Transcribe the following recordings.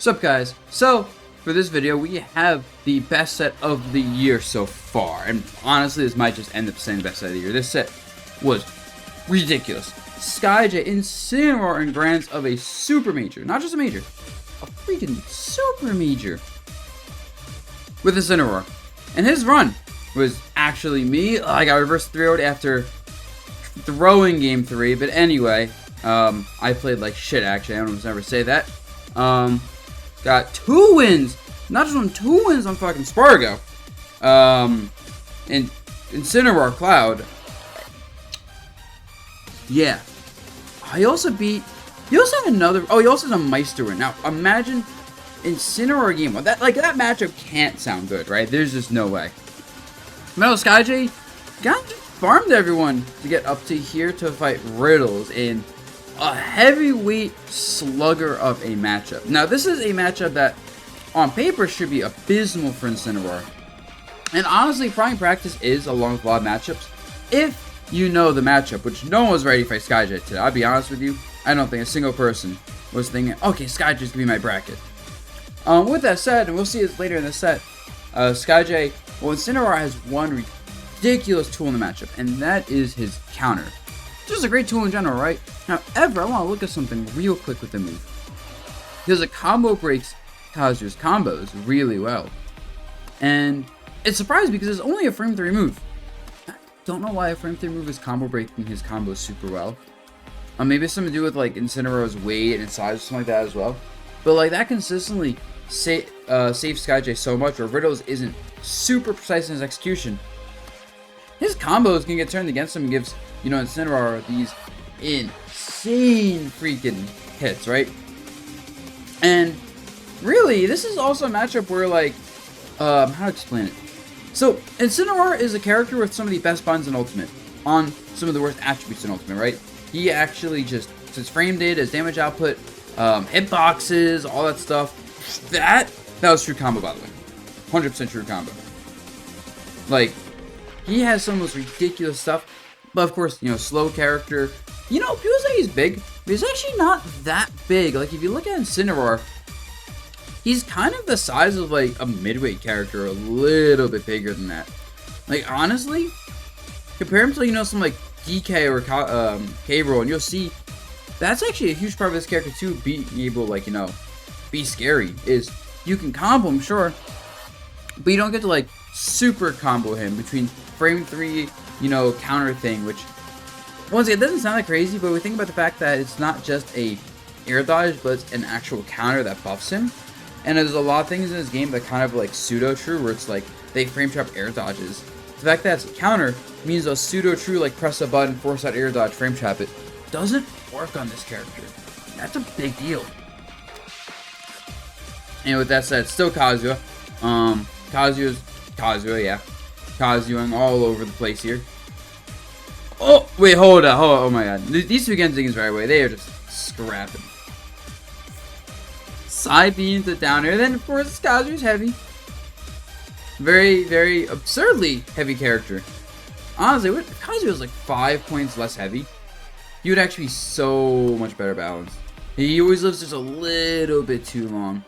What's up, guys? So, for this video, we have the best set of the year so far. And honestly, this might just end up saying the best set of the year. This set was ridiculous. Skyjay, Incineroar, and grants of a super major. Not just a major. A freaking super major. With Incineroar. And his run was actually me. I got reverse 3-0'd after throwing game 3. But anyway, I played like shit, actually. I don't ever say that. Got 2 wins. Not just 2 wins on fucking Spargo. And Incineroar Cloud. Yeah. He also have another. Oh, he also has a Meister win. Now, imagine Incineroar game 1. That matchup can't sound good, right? There's just no way. Metal Skyjay farmed everyone to get up to here to fight Riddles in a heavyweight slugger of a matchup. Now, this is a matchup that, on paper, should be abysmal for Incineroar. And honestly, prying practice is along with a lot of matchups. If you know the matchup, which no one was ready to fight Skyjay today. I'll be honest with you, I don't think a single person was thinking, okay, Skyjay's gonna be my bracket. With that said, and we'll see this later in the set, Skyjay, well, Incineroar has one ridiculous tool in the matchup, and that is his counter. Just a great tool in general, right? However, I want to look at something real quick with the move. Because the combo breaks Kazuya's combos really well. And it's surprising because it's only a frame 3 move. I don't know why a frame 3 move is combo breaking his combos super well. Maybe it's something to do with like Incineroar's weight and size or something like that as well. But like that consistently saves Skyjay so much, where Riddles isn't super precise in his execution. His combos can get turned against him and gives, you know, Incineroar these insane freaking hits, right? And really, this is also a matchup where, like, how to explain it? So, Incineroar is a character with some of the best buttons in Ultimate, on some of the worst attributes in Ultimate, right? He actually just, his frame data, his damage output, hitboxes, all that stuff. That was true combo, by the way. 100% true combo. Like, he has some of those ridiculous stuff. But of course, you know, slow character. You know, people say he's big, but he's actually not that big. Like, if you look at Incineroar, he's kind of the size of, like, a midweight character, a little bit bigger than that. Like, honestly, compare him to, you know, some, like, DK or K-Roll, and you'll see that's actually a huge part of this character, too, being able, like, you know, be scary, is you can combo him, sure, but you don't get to, like, super combo him between frame 3, you know, counter thing, which, once again, it doesn't sound that crazy, but we think about the fact that it's not just a air dodge, but it's an actual counter that buffs him. And there's a lot of things in this game that kind of like pseudo-true, where it's like they frame trap air dodges. The fact that it's a counter means those pseudo-true, like press a button, force out air dodge, frame trap it, doesn't work on this character. That's a big deal. And with that said, still Kazuya. Kazuya, yeah. Kazuyaing all over the place here. Oh, wait, hold on. Oh my god. These two Genzings right away, they are just scrapping. Side B into down air. Then, of course, Kazuya's heavy. Very, very absurdly heavy character. Honestly, if Kazuya was like 5 points less heavy, he would actually be so much better balanced. He always lives just a little bit too long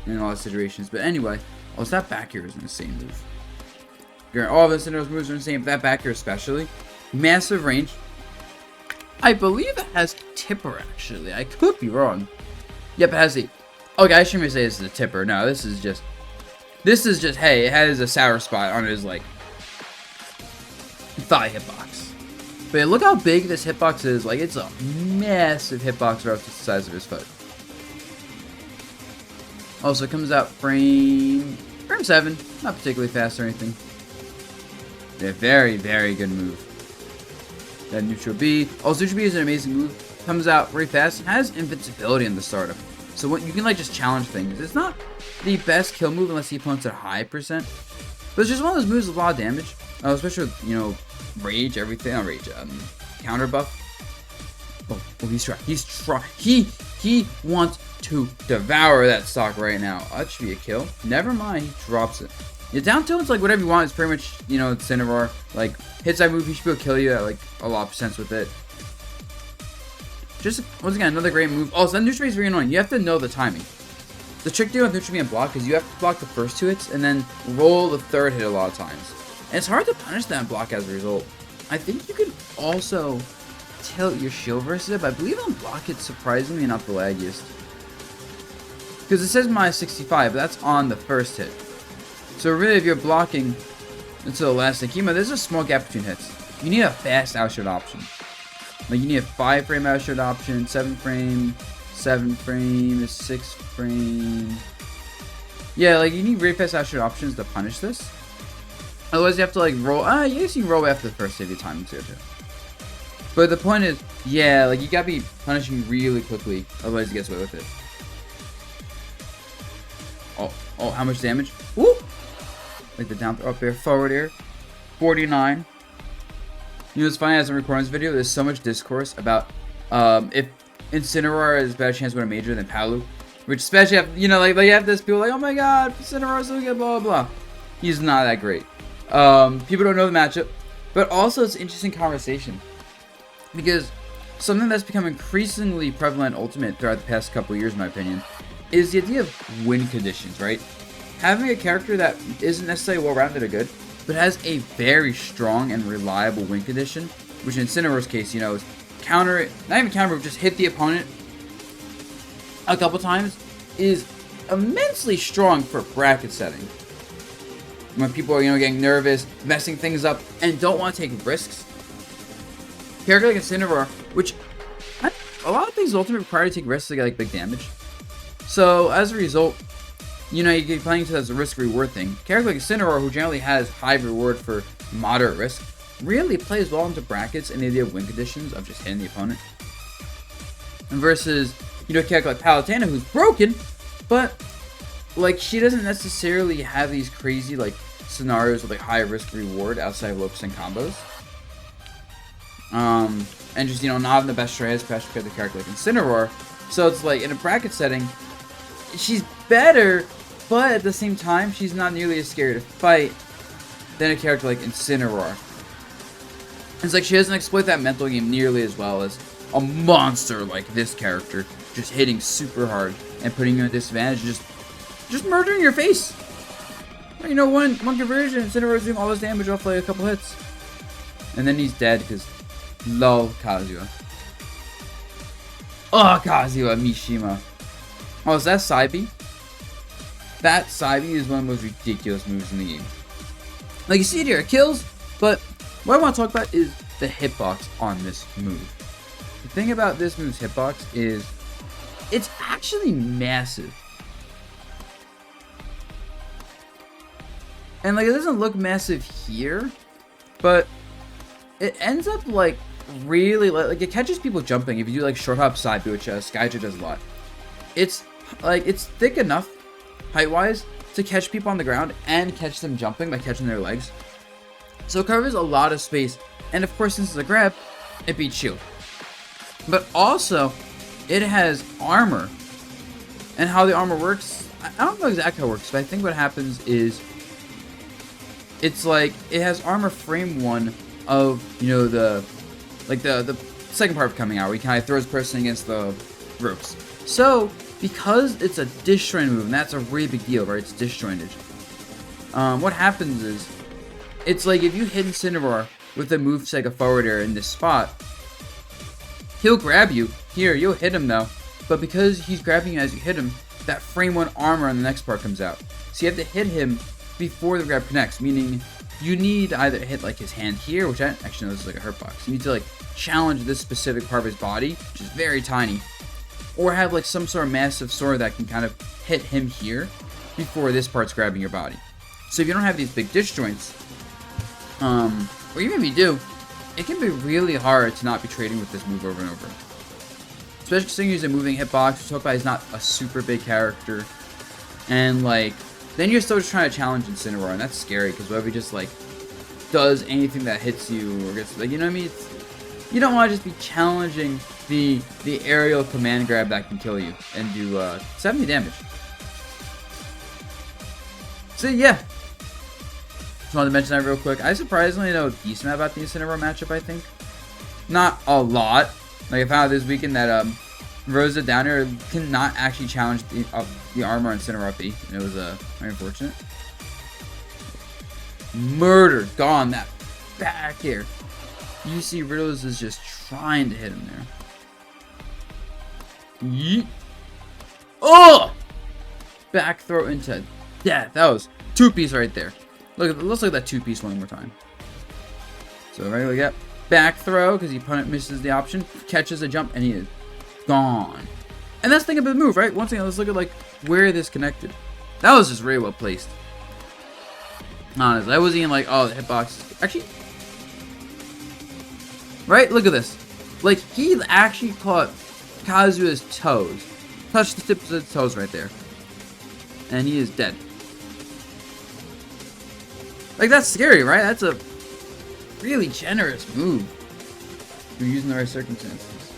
in a lot of situations. But anyway, that back air is an insane move. All of Incineroar's moves are insane, but that back air especially. Massive range. I believe it has Tipper, actually. I could be wrong. Yep, it has the... Okay, I shouldn't say this is a Tipper. No, this is just, hey, it has a sour spot on his, like, thigh hitbox. But yeah, look how big this hitbox is. Like, it's a massive hitbox relative to the size of his foot. Also, it comes out frame 7. Not particularly fast or anything. Yeah, very, very good move. That neutral B. Also, neutral B is an amazing move. Comes out very fast and has invincibility in the startup. So you can like just challenge things. It's not the best kill move unless the opponent's at high percent. But it's just one of those moves with a lot of damage. Especially with, you know, rage, everything. Not rage, counter buff. Oh, he's trying. He wants to devour that stock right now. That should be a kill. Never mind, he drops it. Yeah, down tilt's like whatever you want. It's pretty much, you know, Incineroar. Like, hits that move, he should be able to kill you at like a lot of percents with it. Just, once again, another great move. Also, that neutral is very annoying. You have to know the timing. The trick there with neutral being block is you have to block the first 2 hits and then roll the 3rd hit a lot of times. And it's hard to punish that block as a result. I think you could also tilt your shield versus it, but I believe on block it's surprisingly not the laggiest. Because it says minus 65, but that's on the first hit. So really, if you're blocking until the last Akima, there's a small gap between hits. You need a fast outshot option. Like, you need a 5-frame outshot option, 7-frame, 7-frame, 6-frame. Yeah, like, you need really fast outshot options to punish this. Otherwise, you have to, like, roll. Yes, you can roll after the first hit if your timing's good, too. But the point is, yeah, like, you gotta be punishing really quickly. Otherwise, it gets away with it. Oh, how much damage? Woo! Like the down throw up there, forward air. 49. You know, it's funny, as I'm recording this video, there's so much discourse about if Incineroar has a better chance to win a major than Palu. Which especially, you know, like you have this people like, oh my god, Incineroar's so good, blah, blah, blah. He's not that great. People don't know the matchup. But also, it's an interesting conversation. Because something that's become increasingly prevalent in Ultimate throughout the past couple years, in my opinion, is the idea of win conditions, right? Having a character that isn't necessarily well-rounded or good, but has a very strong and reliable win condition, which in Incineroar's case, you know, is counter, not even counter, but just hit the opponent a couple times, is immensely strong for bracket setting. When people are, you know, getting nervous, messing things up, and don't want to take risks. A character like Incineroar, which a lot of things Ultimate require to take risks to get like big damage. So as a result, you know, you get playing to as a risk-reward thing. A character like Incineroar, who generally has high reward for moderate risk, really plays well into brackets and the idea of win conditions of just hitting the opponent. And versus, you know, a character like Palutena, who's broken, but like she doesn't necessarily have these crazy like scenarios with like high risk-reward outside of low percent combos. And just, you know, not having the best strategy, especially with a character like Incineroar. So it's like in a bracket setting, she's better, but at the same time, she's not nearly as scary to fight than a character like Incineroar. It's like she doesn't exploit that mental game nearly as well as a monster like this character, just hitting super hard and putting you at disadvantage, just murdering your face. You know, one conversion, Incineroar's doing all this damage off like a couple hits, and then he's dead because lol Kazuya. Oh, Kazuya Mishima. Oh, is that Saibi? That Saibi is one of the most ridiculous moves in the game. Like, you see it here, it kills, but what I want to talk about is the hitbox on this move. The thing about this move's hitbox is it's actually massive. And, like, it doesn't look massive here, but it ends up, like, really, like, it catches people jumping if you do, like, short hop side B, which Skyja does a lot. It's, like, it's thick enough, height-wise, to catch people on the ground and catch them jumping by catching their legs. So it covers a lot of space, and of course, since it's a grab, it beats shield. But also, it has armor. And how the armor works, I don't know exactly how it works, but I think what happens is it's like, it has armor frame 1 of, you know, the second part of coming out, where he kind of throws the person against the ropes. So, because it's a disjoint move, and that's a really big deal, right? It's disjointed. What happens is, it's like if you hit Incineroar with a move like a forward air in this spot, he'll grab you. Here, you'll hit him though, but because he's grabbing you as you hit him, that frame 1 armor on the next part comes out. So you have to hit him before the grab connects, meaning you need to either hit like his hand here, which I actually know this is like a hurt box. You need to like challenge this specific part of his body, which is very tiny, or have like some sort of massive sword that can kind of hit him here before this part's grabbing your body. So if you don't have these big disjoints, or even if you do, it can be really hard to not be trading with this move over and over. Especially considering he's a moving hitbox, Tokai is not a super big character, and like, then you're still just trying to challenge Incineroar, and that's scary, because whoever just like does anything that hits you, or gets, like, you know what I mean? You don't want to just be challenging the aerial command grab that can kill you and do 70 damage. So yeah, just wanted to mention that real quick. I surprisingly know a decent amount about the Incineroar matchup, I think. Not a lot. Like, I found out this weekend that Rosa down here cannot actually challenge the armor on Incineroar up B. And it was very unfortunate. Murder. Gone. That back here. You see Riddles is just trying to hit him there. Yeet. Oh! Back throw into death. That was two-piece right there. Let's look at that two-piece one more time. So right, we got back throw because he misses the option, catches a jump, and he is gone. And that's the thing about the move, right? Once again, let's look at like where this connected. That was just really well placed. Honestly, I wasn't even like, oh, the hitbox. Actually, right? Look at this. Like, he actually caught Kazuya's toes. Touched the tips of the toes right there. And he is dead. Like, that's scary, right? That's a really generous move. If you're using the right circumstances.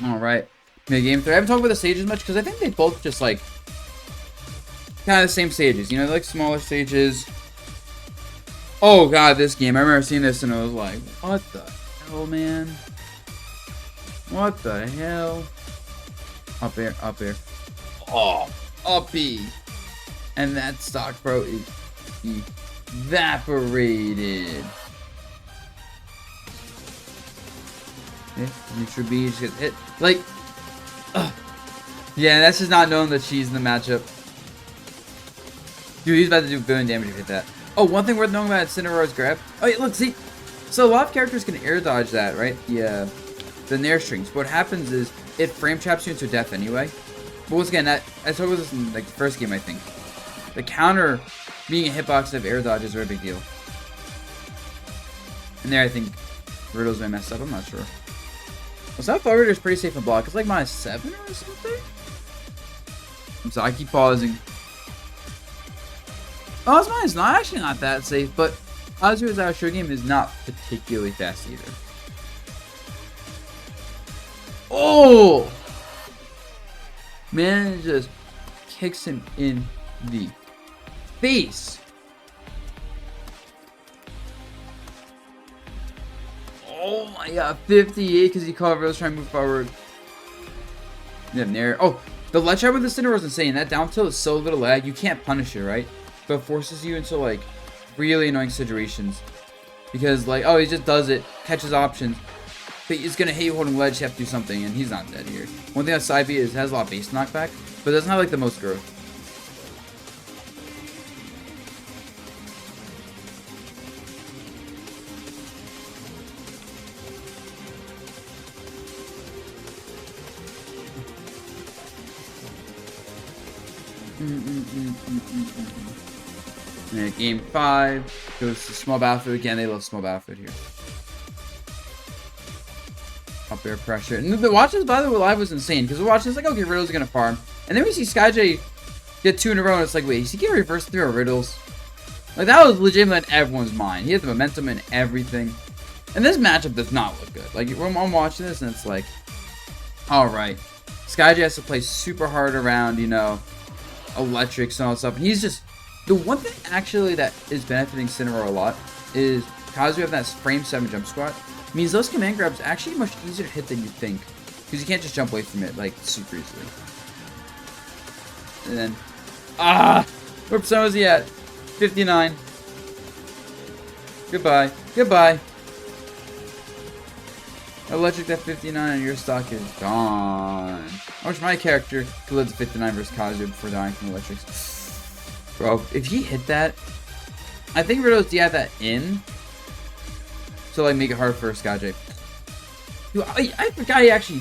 Alright. Game 3. I haven't talked about the stages much because I think they both just like kind of the same stages. You know, they're like smaller stages. Oh god, this game. I remember seeing this and I was like, what the hell, man? What the hell? Up here, up here. Oh, up B. And that stock bro is evaporated. Neutral B just gets hit. Like, yeah, that's just not knowing that she's in the matchup. Dude, he's about to do a billion damage if you hit that. Oh, one thing worth knowing about Incineroar's grab. Oh, yeah, look, see. So a lot of characters can air dodge that, right? Yeah, the Nair strings. What happens is it frame traps you into death anyway. But once again, I talked about this in like the first game, I think. The counter being a hitbox of air dodge is a very big deal. And there, I think Riddles may mess up. I'm not sure. Well, South Florida is pretty safe in block. It's like -7 or something. So I keep pausing. Oh, it's mine. It's not actually not that safe, but Kazuya's outro game is not particularly fast either. Oh! Man just kicks him in the face. Oh my god, 58 because he caught Rose trying to move forward. Yeah, Nair. Oh, the ledge shot with the Cinder was insane. That down tilt is so little lag, you can't punish it, right? But it forces you into like really annoying situations. Because like, oh, he just does it, catches options. But he's gonna hate you holding ledge, you have to do something, and he's not dead here. One thing on side B is it has a lot of base knockback, but it doesn't have like the most growth. And game 5 goes to small battlefield again. They love small battlefield here. Up air pressure. And the watches by the way live was insane because we're watching it's like, okay, Riddle's gonna farm. And then we see SkyJ get 2 in a row and it's like, wait, is he getting reverse through Riddles? Like that was legitimately in everyone's mind. He had the momentum and everything. And this matchup does not look good. Like I'm watching this and it's like, alright. SkyJ has to play super hard around, you know, electrics and all that stuff. And he's just the one thing actually that is benefiting Incineroar a lot is Kazuya having that frame 7 jump squat means those command grabs are actually much easier to hit than you think because you can't just jump away from it like super easily. And then where percent was he at? 59. Goodbye. Goodbye. Electric at 59 and your stock is gone. I wish my character could live to 59 versus Kazuya before dying from electrics. Bro, if he hit that, I think Riddles had that in to like make it hard for SkyJ. Dude, I forgot he actually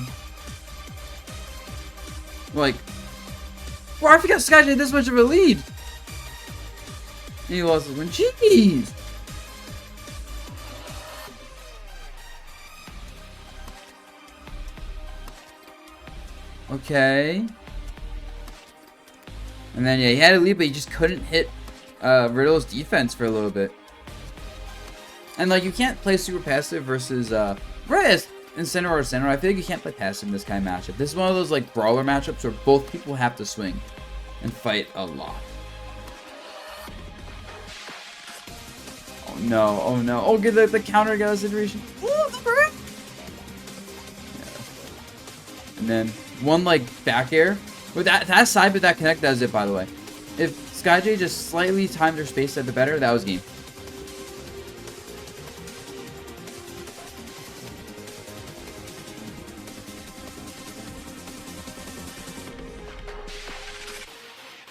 like. Bro, I forgot SkyJ had this much of a lead. And he lost this one. Jeez. Okay. And then, yeah, he had a lead, but he just couldn't hit Riddle's defense for a little bit. And, like, you can't play super passive versus, Reyes and center or center. I feel like you can't play passive in this kind of matchup. This is one of those, like, brawler matchups where both people have to swing and fight a lot. Oh, no, oh no. Oh, get the counter got a situation. Oh, the break. Yeah. And then one like back air. With that side with that connect, that was it, by the way. If SkyJ just slightly timed her space a bit better, that was game.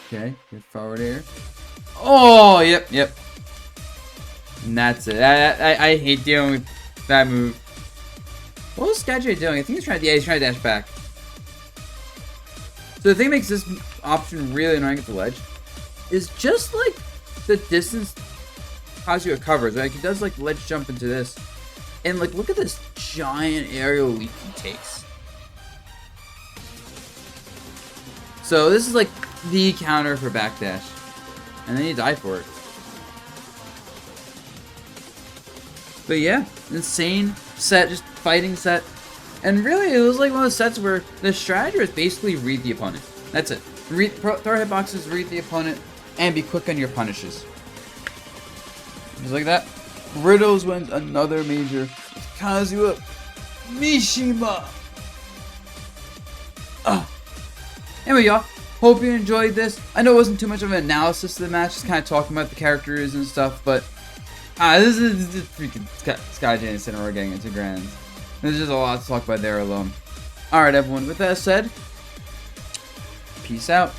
Okay, good forward air. Oh, yep. And that's it. I hate dealing with that move. What was SkyJ doing? I think he's trying to dash back. So the thing that makes this option really annoying at the ledge is just like the distance Kazuya covers. Like he does like ledge jump into this. And like look at this giant aerial leap he takes. So this is like the counter for backdash. And then you die for it. But yeah, insane set, just fighting set. And really, it was like one of those sets where the strategy was basically read the opponent. That's it. Throw hitboxes, read the opponent, and be quick on your punishes. Just like that. Riddles wins another major with Kazuya Mishima. Anyway, y'all. Hope you enjoyed this. I know it wasn't too much of an analysis of the match, just kind of talking about the characters and stuff, but this is freaking SkyJ and Cinema getting into grands. There's just a lot to talk about there alone. Alright, everyone, with that said, peace out.